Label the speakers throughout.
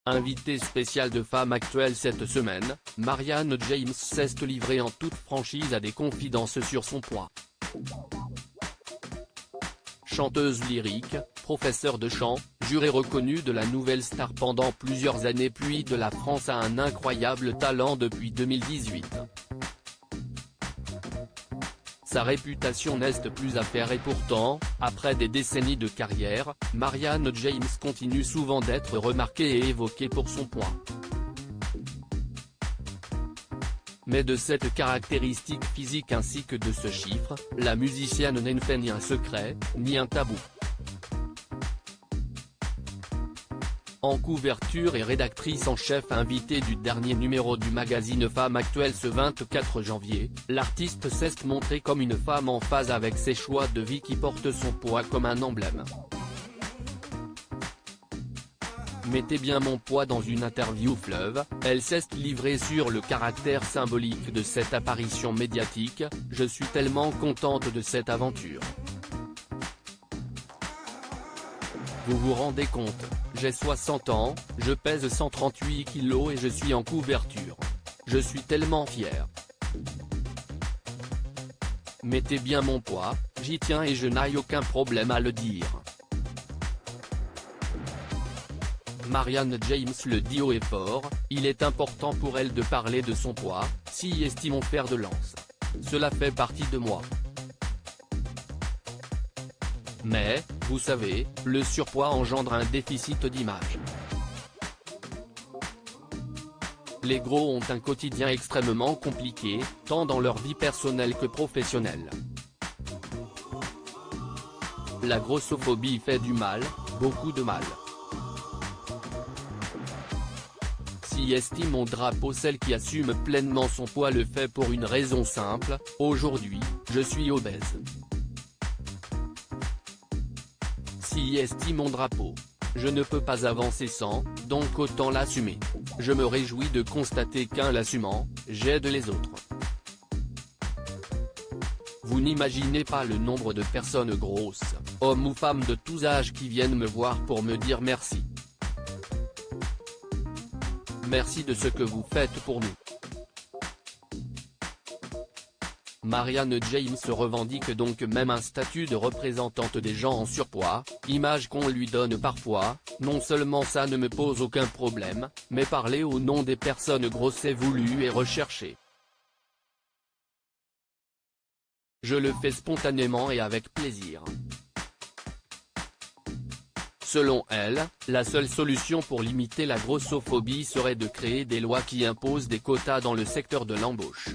Speaker 1: Invitée spéciale de Femme Actuelle cette semaine, Marianne James s'est livrée en toute franchise à des confidences sur son poids. Chanteuse lyrique, professeure de chant, jurée reconnue de la nouvelle star pendant plusieurs années puis de la France a un incroyable talent depuis 2018. Sa réputation n'est plus à faire et pourtant, après des décennies de carrière, Marianne James continue souvent d'être remarquée et évoquée pour son poids. Mais de cette caractéristique physique ainsi que de ce chiffre, la musicienne ne fait ni un secret, ni un tabou. En couverture et rédactrice en chef invitée du dernier numéro du magazine Femme Actuelle ce 24 janvier, l'artiste s'est montrée comme une femme en phase avec ses choix de vie qui porte son poids comme un emblème. Mettez bien mon poids dans une interview fleuve, elle s'est livrée sur le caractère symbolique de cette apparition médiatique, je suis tellement contente de cette aventure. Vous vous rendez compte, j'ai 60 ans, je pèse 138 kilos et je suis en couverture. Je suis tellement fière. Mettez bien mon poids, j'y tiens et je n'ai aucun problème à le dire. Marianne James le dit haut et fort, il est important pour elle de parler de son poids, si estime mon fer de lance. Cela fait partie de moi. Mais, vous savez, le surpoids engendre un déficit d'image. Les gros ont un quotidien extrêmement compliqué, tant dans leur vie personnelle que professionnelle. La grossophobie fait du mal, beaucoup de mal. Si estime mon drapeau celle qui assume pleinement son poids le fait pour une raison simple, aujourd'hui, je suis obèse. Si estime mon drapeau. Je ne peux pas avancer sans, donc autant l'assumer. Je me réjouis de constater qu'en l'assumant, j'aide les autres. Vous n'imaginez pas le nombre de personnes grosses, hommes ou femmes de tous âges qui viennent me voir pour me dire merci. Merci de ce que vous faites pour nous. Marianne James revendique donc même un statut de représentante des gens en surpoids, image qu'on lui donne parfois, non seulement ça ne me pose aucun problème, mais parler au nom des personnes grosses est voulu et recherché. Je le fais spontanément et avec plaisir. Selon elle, la seule solution pour limiter la grossophobie serait de créer des lois qui imposent des quotas dans le secteur de l'embauche.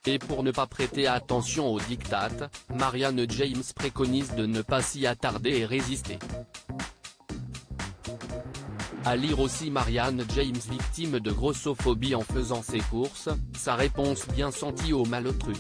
Speaker 1: Et pour ne pas prêter attention aux diktats, Marianne James préconise de ne pas s'y attarder et résister. À lire aussi Marianne James victime de grossophobie en faisant ses courses, sa réponse bien sentie au malotru.